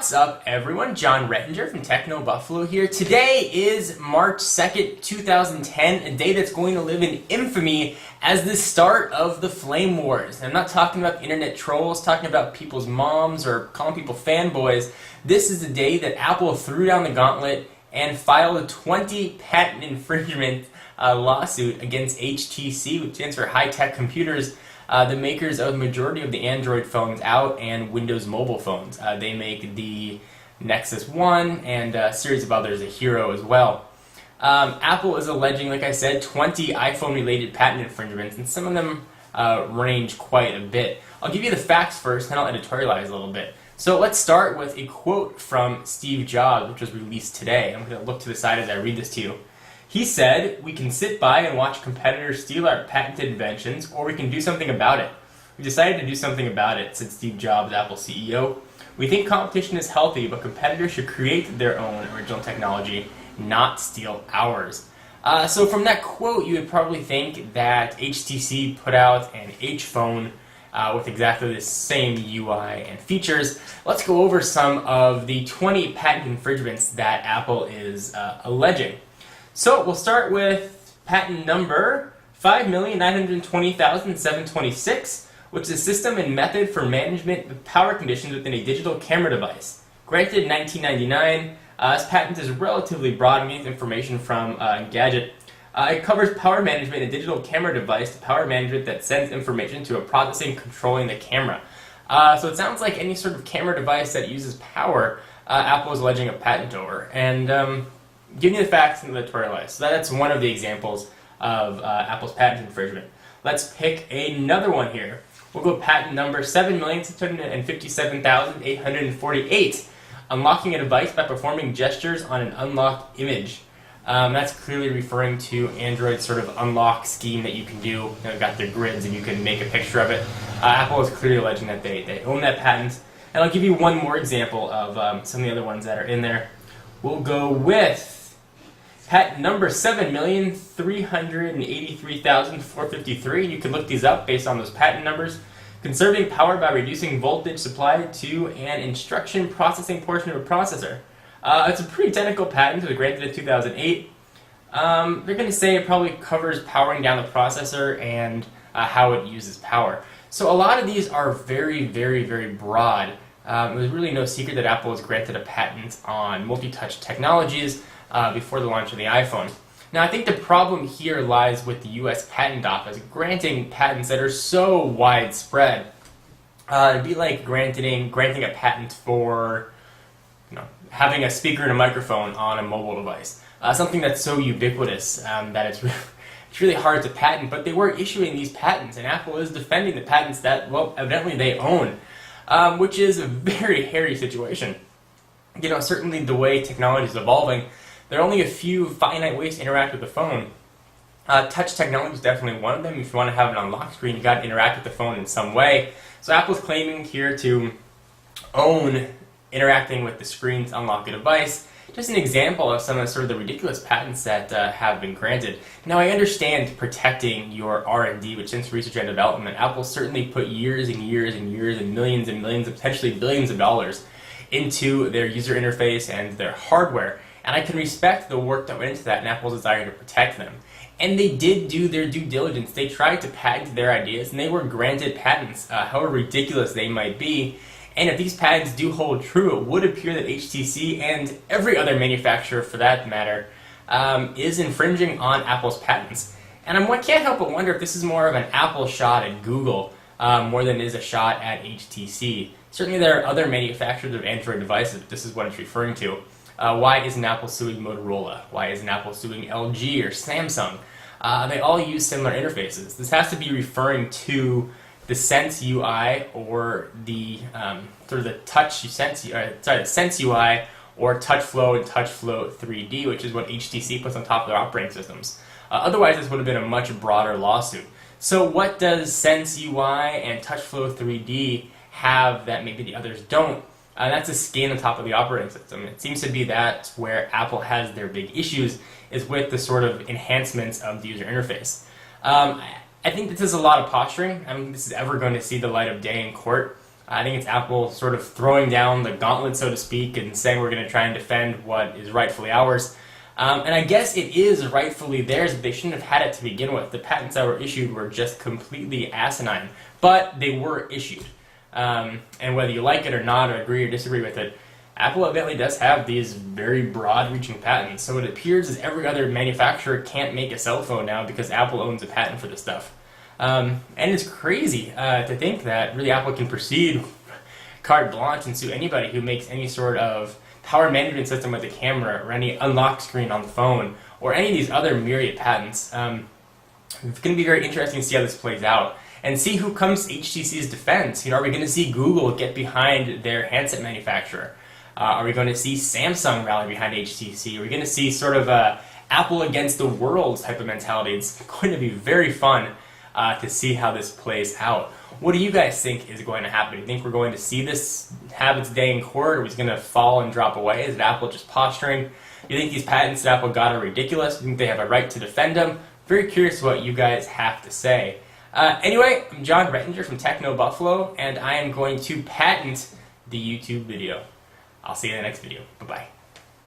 What's up, everyone? John Rettinger from Techno Buffalo here. Today is March 2nd, 2010, a day that's going to live in infamy as the start of the flame wars. I'm not talking about internet trolls, talking about people's moms or calling people fanboys. This is the day that Apple threw down the gauntlet and filed a 20 patent infringement lawsuit against HTC, which stands for High Tech Computers, the makers of the majority of the Android phones out and Windows mobile phones. They make the Nexus 1 and a series of others, a Hero as well. Apple is alleging, like I said, 20 iPhone-related patent infringements, and some of them range quite a bit. I'll give you the facts first, then I'll editorialize a little bit. So let's start with a quote from Steve Jobs, which was released today. I'm going to look to the side as I read this to you. He said, "We can sit by and watch competitors steal our patented inventions, or we can do something about it. We decided to do something about it," said Steve Jobs, Apple CEO. "We think competition is healthy, but competitors should create their own original technology, not steal ours." So from that quote, you would probably think that HTC put out an H phone with exactly the same UI and features. Let's go over some of the 20 patent infringements that Apple is alleging. So we'll start with patent number 5,920,726, which is a system and method for management of power conditions within a digital camera device. Granted in 1999, this patent is relatively broad and means information from Gadget. It covers power management in a digital camera device, the power management that sends information to a processing controlling the camera. So it sounds like any sort of camera device that uses power, Apple is alleging a patent over. And giving you the facts and the editorialize. So that's one of the examples of Apple's patent infringement. Let's pick another one here. We'll go patent number 7,657,848. Unlocking a device by performing gestures on an unlocked image. That's clearly referring to Android's sort of unlock scheme that you can do. They've got their grids and you can make a picture of it. Apple is clearly alleging that they own that patent. And I'll give you one more example of some of the other ones that are in there. We'll go with patent number 7,383,453. You can look these up based on those patent numbers. Conserving power by reducing voltage supplied to an instruction processing portion of a processor. It's a pretty technical patent. It was granted in 2008. They're going to say it probably covers powering down the processor and how it uses power. So a lot of these are very, very, very broad. It was really no secret that Apple was granted a patent on multi-touch technologies before the launch of the iPhone. Now, I think the problem here lies with the U.S. Patent Office granting patents that are so widespread. It'd be like granting a patent for, having a speaker and a microphone on a mobile device. Something that's so ubiquitous that it's really hard to patent. But they were issuing these patents, and Apple is defending the patents that, well, evidently they own, which is a very hairy situation. Certainly the way technology is evolving, there are only a few finite ways to interact with the phone. Touch technology is definitely one of them. If you want to have an unlock screen, you got to interact with the phone in some way. So Apple's claiming here to own interacting with the screen to unlock a device. Just an example of some of sort of the ridiculous patents that have been granted. Now, I understand protecting your R&D, which stands for research and development. Apple certainly put years and years and years and millions, potentially billions of dollars into their user interface and their hardware. And I can respect the work that went into that and Apple's desire to protect them. And they did do their due diligence. They tried to patent their ideas, and they were granted patents, however ridiculous they might be. And if these patents do hold true, it would appear that HTC and every other manufacturer, for that matter, is infringing on Apple's patents. And I can't help but wonder if this is more of an Apple shot at Google more than it is a shot at HTC. Certainly there are other manufacturers of Android devices, but this is what it's referring to. Why isn't Apple suing Motorola? Why isn't Apple suing LG or Samsung? They all use similar interfaces. This has to be referring to the Sense UI or the the Sense UI or TouchFlow and TouchFlow 3D, which is what HTC puts on top of their operating systems. Otherwise, this would have been a much broader lawsuit. So what does Sense UI and TouchFlow 3D have that maybe the others don't? That's a skin on top of the operating system. It seems to be that's where Apple has their big issues, is with the sort of enhancements of the user interface. I think this is a lot of posturing. I don't think this is ever going to see the light of day in court. I think it's Apple sort of throwing down the gauntlet, so to speak, and saying we're going to try and defend what is rightfully ours. And I guess it is rightfully theirs, but they shouldn't have had it to begin with. The patents that were issued were just completely asinine, but they were issued. And whether you like it or not, or agree or disagree with it, Apple evidently does have these very broad-reaching patents. So it appears as every other manufacturer can't make a cell phone now because Apple owns a patent for this stuff. And it's crazy to think that really Apple can proceed carte blanche and sue anybody who makes any sort of power management system with a camera or any unlock screen on the phone or any of these other myriad patents. It's going to be very interesting to see how this plays out and see who comes to HTC's defense. Are we going to see Google get behind their handset manufacturer? Are we going to see Samsung rally behind HTC? Are we going to see sort of a Apple against the world type of mentality? It's going to be very fun to see how this plays out. What do you guys think is going to happen? Do you think we're going to see this have its day in court, or is it going to fall and drop away? Is it Apple just posturing? Do you think these patents that Apple got are ridiculous? Do you think they have a right to defend them? Very curious what you guys have to say. Anyway, I'm John Rettinger from Techno Buffalo, and I am going to patent the YouTube video. I'll see you in the next video. Bye-bye.